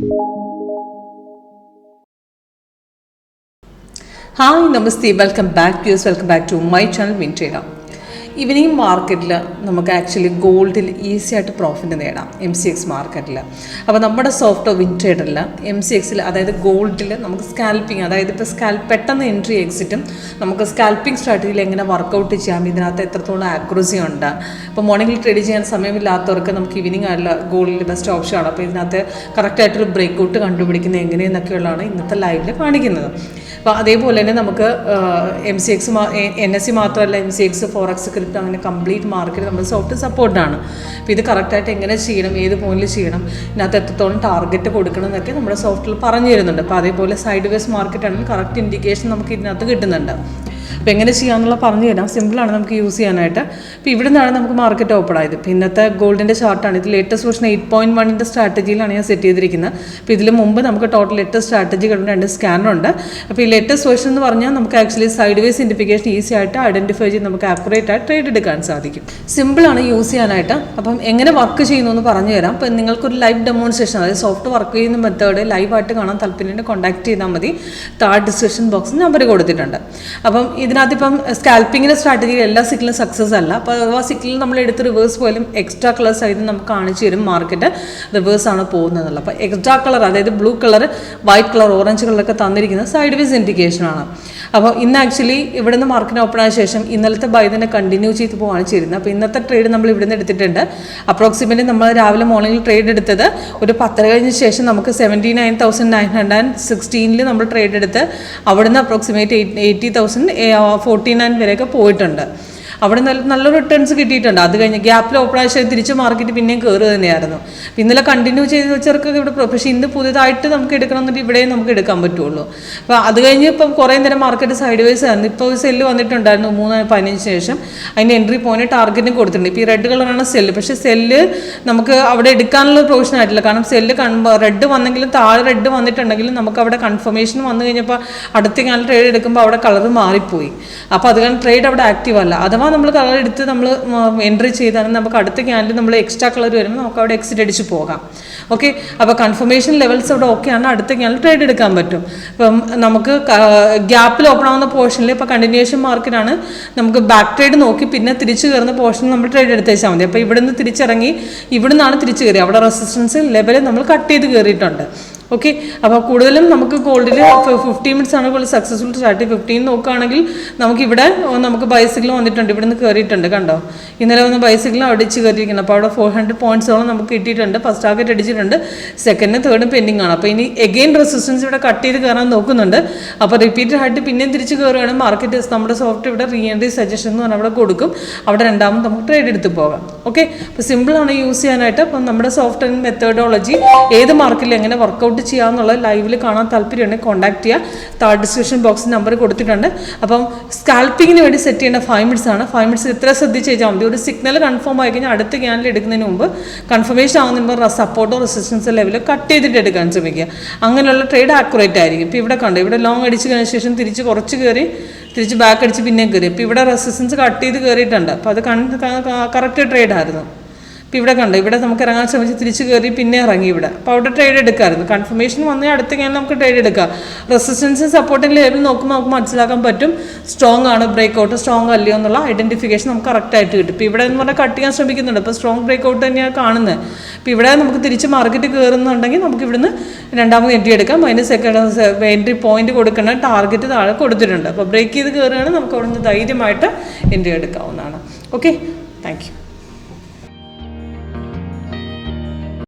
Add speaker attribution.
Speaker 1: Hi, Namaste, welcome back to my channel Vintrada. Evening മാർക്കറ്റിൽ നമുക്ക് actually ഗോൾഡിൽ easy ആയിട്ട് profit നേടാം MCX മാർക്കറ്റിൽ. അപ്പോൾ നമ്മുടെ സോഫ്റ്റ് വിൻട്രേഡറിൽ MCXൽ അതായത് ഗോൾഡിൽ നമുക്ക് സ്കാൽപ്പിംഗ്, അതായത് ഇപ്പോൾ പെട്ടെന്ന് എൻട്രി എക്സിറ്റും നമുക്ക് സ്കാൽപ്പിംഗ് സ്ട്രാറ്റജിയിൽ എങ്ങനെ വർക്കൗട്ട് ചെയ്യാം, ഇതിനകത്ത് എത്രത്തോളം ആക്യുറസി ഉണ്ട്. ഇപ്പോൾ മോർണിംഗിൽ ട്രേഡ് ചെയ്യാൻ സമയമില്ലാത്തവർക്ക് നമുക്ക് ഈവനിങ് ആയിട്ടുള്ള ഗോൾഡിൽ ബെസ്റ്റ് ഓപ്ഷനാണ്. അപ്പോൾ ഇതിനകത്ത് കറക്റ്റായിട്ടൊരു ബ്രേക്കൗട്ട് കണ്ടുപിടിക്കുന്നത് എങ്ങനെയെന്നൊക്കെയുള്ളതാണ് ഇന്നത്തെ ലൈവിൽ കാണിക്കുന്നത്. അപ്പോൾ അതേപോലെ തന്നെ നമുക്ക് MCX NSE മാത്രമല്ല, MCX ഫോറക്സ് ക്രിപ്റ്റോ അങ്ങനെ കംപ്ലീറ്റ് മാർക്കറ്റ് നമ്മൾ സോഫ്റ്റ് സപ്പോർട്ടാണ്. അപ്പോൾ ഇത് കറക്റ്റായിട്ട് എങ്ങനെ ചെയ്യണം, ഏത് പോയിന്റിൽ ചെയ്യണം, ഇതിനകത്ത് എത്രത്തോളം ടാർഗറ്റ് കൊടുക്കണം എന്നൊക്കെ നമ്മുടെ സോഫ്റ്റിൽ പറഞ്ഞു തരുന്നുണ്ട്. അപ്പോൾ അതേപോലെ സൈഡ് വേസ് മാർക്കറ്റ് ആണെങ്കിൽ കറക്റ്റ് ഇൻഡിക്കേഷൻ നമുക്ക് ഇതിനകത്ത് കിട്ടുന്നുണ്ട്. അപ്പോൾ എങ്ങനെ ചെയ്യാമെന്നുള്ള പറഞ്ഞു തരാം. സിമ്പിളാണ് നമുക്ക് യൂസ് ചെയ്യാനായിട്ട്. അപ്പോൾ ഇവിടെ നിന്നാണ് നമുക്ക് മാർക്കറ്റ് ഓപ്പൺ ആയത്. ഇപ്പോൾ ഇന്നത്തെ ഗോൾഡിൻ്റെ ചാർട്ടാണ്. ഇത് ലേറ്റസ്റ്റ് വേർഷൻ 8.1 സ്ട്രാറ്റജിയിലാണ് ഞാൻ സെറ്റ് ചെയ്തിരിക്കുന്നത്. അപ്പോൾ ഇതിൽ മുമ്പ് നമുക്ക് ടോട്ടൽ 8 സ്ട്രാറ്റജികളുണ്ട്, 2 സ്കാനറുണ്ട്. അപ്പോൾ ഈ ലേറ്റസ്റ്റ് വേർഷൻ എന്ന് പറഞ്ഞാൽ നമുക്ക് actually side vase indication easy ആയിട്ട് ഐഡൻറ്റിഫൈ ചെയ്ത് നമുക്ക് ആക്യുറേറ്റ് ആയിട്ട് ട്രേഡ് എടുക്കാൻ സാധിക്കും. സിമ്പിളാണ് യൂസ് ചെയ്യാനായിട്ട്. അപ്പം എങ്ങനെ വർക്ക് ചെയ്യുന്നു എന്ന് പറഞ്ഞു തരാം. അപ്പോൾ നിങ്ങൾക്കൊരു ലൈവ് ഡെമോൺസ്ട്രേഷൻ, അതായത് സോഫ്റ്റ് വർക്ക് ചെയ്യുന്ന മെത്തേഡ് ലൈവായിട്ട് കാണാൻ താല്പര്യം കോൺടാക്ട് ചെയ്താൽ മതി. താഴെ ഡിസ്ക്രിപ്ഷൻ ബോക്സിൽ നമ്പർ കൊടുത്തിട്ടുണ്ട്. അപ്പം ഇതിനകത്ത് ഇപ്പം സ്കാൽപ്പിങ്ങിൻ്റെ സ്ട്രാറ്റജിയിൽ എല്ലാ സിക്കിലും സക്സസ് അല്ല. അപ്പോൾ ആ സിക്കിൽ നമ്മൾ എടുത്ത് റിവേഴ്സ് പോയാലും എക്സ്ട്രാ കളർ സൈഡിൽ നമുക്ക് കാണിച്ചു തരും മാർക്കറ്റ് റിവേഴ്സ് ആണ് പോകുന്നതെന്നുള്ളത്. അപ്പോൾ എക്സ്ട്രാ കളർ, അതായത് blue colour, white colour, orange കളറൊക്കെ തന്നിരിക്കുന്നത് സൈഡ് വേസ് ഇൻഡിക്കേഷനാണ്. അപ്പോൾ ഇന്ന് ആക്ച്വലി ഇവിടെ നിന്ന് മാർക്കറ്റ് ഓപ്പൺ ആയ ശേഷം ഇന്നലത്തെ ബൈ തന്നെ കണ്ടിന്യൂ ചെയ്ത് പോകാണ് ചെയ്യുന്നത്. അപ്പോൾ ഇന്നത്തെ ട്രേഡ് നമ്മൾ ഇവിടെ നിന്ന് എടുത്തിട്ടുണ്ട്. അപ്രോക്സിമേറ്റ്ലി നമ്മൾ രാവിലെ മോർണിംഗിൽ ട്രേഡ് എടുത്തത് ഒരു 10 കഴിഞ്ഞ ശേഷം നമുക്ക് 79,916 നമ്മൾ ട്രേഡ് എടുത്ത് അവിടുന്ന് അപ്രോക്സിമേറ്റ് 80,049 വരെയൊക്കെ പോയിട്ടുണ്ട്. അവിടെ നല്ലൊരു റിട്ടേൺസ് കിട്ടിയിട്ടുണ്ട്. അത് കഴിഞ്ഞ് ഗ്യാപ്പിൽ ഓപ്പൺ ആയ ശേഷം തിരിച്ച് മാർക്കറ്റ് പിന്നെയും കയറുക തന്നെയായിരുന്നു. ഇന്നലെ കണ്ടിന്യൂ ചെയ്ത് വെച്ചവർക്കൊക്കെ ഇവിടെ, പക്ഷേ ഇന്ന് പുതിയതായിട്ട് നമുക്ക് എടുക്കണമെന്നിട്ട് ഇവിടെയും നമുക്ക് എടുക്കാൻ പറ്റുള്ളൂ. അപ്പോൾ അത് കഴിഞ്ഞ് ഇപ്പം കുറേ നേരം മാർക്കറ്റ് സൈഡ് വേസ് ആയിരുന്നു. ഇപ്പോൾ സെല്ല് വന്നിട്ടുണ്ടായിരുന്നു 3:15 ശേഷം. അതിന് എൻട്രി പോയിന്റ് ടാർഗറ്റും കൊടുത്തിട്ടുണ്ട്. ഇപ്പോൾ ഈ റെഡ് കളറാണ് സെല്ല്. പക്ഷേ സെല്ല് നമുക്ക് അവിടെ എടുക്കാനുള്ള പ്രൊവിഷൻ ആയിട്ടില്ല. കാരണം സെല്ല് റെഡ് വന്നെങ്കിലും താഴെ റെഡ് വന്നിട്ടുണ്ടെങ്കിലും നമുക്ക് അവിടെ കൺഫർമേഷൻ വന്നു കഴിഞ്ഞപ്പോൾ അടുത്ത ഞാൻ ട്രേഡ് എടുക്കുമ്പോൾ അവിടെ കളർ മാറിപ്പോയി. അപ്പോൾ അത് കാരണം ട്രേഡ് അവിടെ ആക്റ്റീവ് അല്ല. അഥവാ നമ്മൾ കളർ എടുത്ത് നമ്മൾ എൻട്രി ചെയ്താൽ നമുക്ക് അടുത്ത ക്യാൻഡിൽ നമ്മൾ എക്സ്ട്രാ കളർ വരുമ്പോൾ നമുക്ക് അവിടെ എക്സിറ്റ് അടിച്ച് പോകാം. ഓക്കെ, അപ്പോൾ കൺഫർമേഷൻ ലെവൽസ് അവിടെ ഓക്കെ ആണ്. അടുത്ത ക്യാൻഡിൽ ട്രേഡ് എടുക്കാൻ പറ്റും. ഇപ്പം നമുക്ക് ഗ്യാപ്പിൽ ഓപ്പൺ ആവുന്ന പോർഷനിൽ ഇപ്പോൾ കണ്ടിന്യൂഷൻ മാർക്കറ്റാണ്. നമുക്ക് ബാക്ക് ട്രേഡ് നോക്കി പിന്നെ തിരിച്ചു കയറുന്ന പോർഷനിൽ നമ്മൾ ട്രേഡ് എടുത്തേച്ചാൽ മതി. അപ്പോൾ ഇവിടുന്ന് തിരിച്ചിറങ്ങി ഇവിടുന്നാണ് തിരിച്ചു കയറി. അവിടെ റെസിസ്റ്റൻസ് ലെവൽ നമ്മൾ കട്ട് ചെയ്ത് കയറിയിട്ടുണ്ട്. ഓക്കെ, അപ്പോൾ കൂടുതലും നമുക്ക് ഗോൾഡിൽ 15 മിനിറ്റ്സ് ആണ് കൂടുതൽ സക്സസ്ഫുൾ സ്റ്റാർട്ട്. 15 നോക്കുകയാണെങ്കിൽ നമുക്കിവിടെ നമുക്ക് ബൈസിക്കിൾ വന്നിട്ടുണ്ട്, ഇവിടെ നിന്ന് കയറിയിട്ടുണ്ട്. കണ്ടോ, ഇന്നലെ വന്ന് ബൈസിക്കിളും അടിച്ച് കയറിയിരിക്കുന്നത്. അപ്പോൾ അവിടെ 400 പോയിന്റ്സോളം നമുക്ക് കിട്ടിയിട്ടുണ്ട്. ഫസ്റ്റ് ടാർഗറ്റ് അടിച്ചിട്ടുണ്ട്, സെക്കൻഡും തേർഡും പെൻഡിങ് ആണ്. അപ്പോൾ ഇനി എഗെയിൻ റെസിസ്റ്റൻസ് ഇവിടെ കട്ട് ചെയ്ത് കയറാൻ നോക്കുന്നുണ്ട്. അപ്പോൾ റിപ്പീറ്റഡ് ആയിട്ട് പിന്നെയും തിരിച്ച് കയറുകയാണ് മാർക്കറ്റ്. നമ്മുടെ സോഫ്റ്റ് ഇവിടെ റീ എൻട്രി സജഷൻ എന്ന് പറഞ്ഞാൽ അവിടെ കൊടുക്കും. അവിടെ രണ്ടാമത് നമുക്ക് ട്രേഡ് എടുത്ത് പോകാം. ഓക്കെ, അപ്പോൾ സിമ്പിളാണ് യൂസ് ചെയ്യാനായിട്ട്. അപ്പം നമ്മുടെ സോഫ്റ്റ് മെത്തേഡോളജി ഏത് മാർക്കറ്റിൽ എങ്ങനെ വർക്കൗട്ട് ചെയ്യാമെന്നുള്ള ലൈവിൽ കാണാൻ താല്പര്യമുണ്ടെങ്കിൽ കോൺടാക്ട് ചെയ്യുക. താഴെ ഡിസ്ക്രിപ്ഷൻ ബോക്സിൽ നമ്പർ കൊടുത്തിട്ടുണ്ട്. അപ്പം സ്കാൽപ്പിങ്ങിന് വേണ്ടി സെറ്റ് ചെയ്യേണ്ട 5 മിനിറ്റ്സ് ആണ്. 5 മിനിറ്റ്സ് ഇത്ര ശ്രദ്ധിച്ച് ചെയ്താൽ മതി. ഒരു സിഗ്നൽ കൺഫേം ആയി കഴിഞ്ഞാൽ അടുത്ത ക്യാൻഡിൽ എടുക്കുന്നതിന് മുമ്പ് കൺഫർമേഷൻ ആകുന്ന മുമ്പ് സപ്പോർട്ടോ റെസിസ്റ്റൻസ് ലെവൽ കട്ട് ചെയ്തിട്ട് എടുക്കാൻ ശ്രമിക്കുക. അങ്ങനെയുള്ള ട്രേഡ് ആക്യുറേറ്റ് ആയിരിക്കും. ഇപ്പോൾ ഇവിടെ കണ്ടു, ഇവിടെ ലോങ് അടിച്ച് കഴിഞ്ഞ ശേഷം തിരിച്ച് കുറച്ച് കയറി തിരിച്ച് ബാക്ക് അടിച്ച് പിന്നെയും കയറി. ഇപ്പോൾ ഇവിടെ റെസിസ്റ്റൻസ് കട്ട് ചെയ്ത് കയറിയിട്ടുണ്ട്. അപ്പോൾ അത് കറക്റ്റ് ട്രേഡ് ആയിരുന്നു. ഇപ്പോൾ ഇവിടെ കണ്ടു, ഇവിടെ നമുക്ക് ഇറങ്ങാൻ ശ്രമിച്ച് തിരിച്ച് കയറി പിന്നെ ഇറങ്ങി ഇവിടെ. അപ്പോൾ അവിടെ ട്രേഡ് എടുക്കാമായിരുന്നു. കൺഫർമേഷൻ വന്നാൽ അടുത്ത ക്യാൻഡിൽ നമുക്ക് ട്രേഡ് എടുക്കാം. റെസിസ്റ്റൻസ് സപ്പോർട്ടിംഗ് ലെവൽ നോക്കുമ്പോൾ നമുക്ക് മനസ്സിലാക്കാൻ പറ്റും സ്ട്രോങ് ആണ്, ബ്രേക്ക്ഔട്ട് സ്ട്രോങ് അല്ലയോ എന്നുള്ള ഐഡൻറ്റിഫിക്കേഷൻ നമുക്ക് കറക്റ്റായിട്ട് കിട്ടും. ഇപ്പോൾ ഇവിടെ എന്ന് പറഞ്ഞാൽ കട്ട് ചെയ്യാൻ ശ്രമിക്കുന്നുണ്ട്. ഇപ്പോൾ സ്ട്രോങ് ബ്രേക്ക്ഔട്ട് തന്നെയാണ് കാണുന്നത്. ഇപ്പോൾ ഇവിടെ നമുക്ക് തിരിച്ച് മാർക്കറ്റ് കയറുന്നുണ്ടെങ്കിൽ നമുക്ക് ഇവിടുന്ന് രണ്ടാമത് എൻട്രി എടുക്കാം. അതിന് സെക്കൻഡ് എൻട്രി പോയിന്റ് കൊടുക്കുന്ന ടാർഗറ്റ് താഴെ കൊടുത്തിട്ടുണ്ട്. അപ്പോൾ ബ്രേക്ക് ചെയ്ത് കയറുകയാണെങ്കിൽ നമുക്ക് അവിടെ നിന്ന് ധൈര്യമായിട്ട് എൻട്രി എടുക്കാവുന്നതാണ്. Okay, thank you.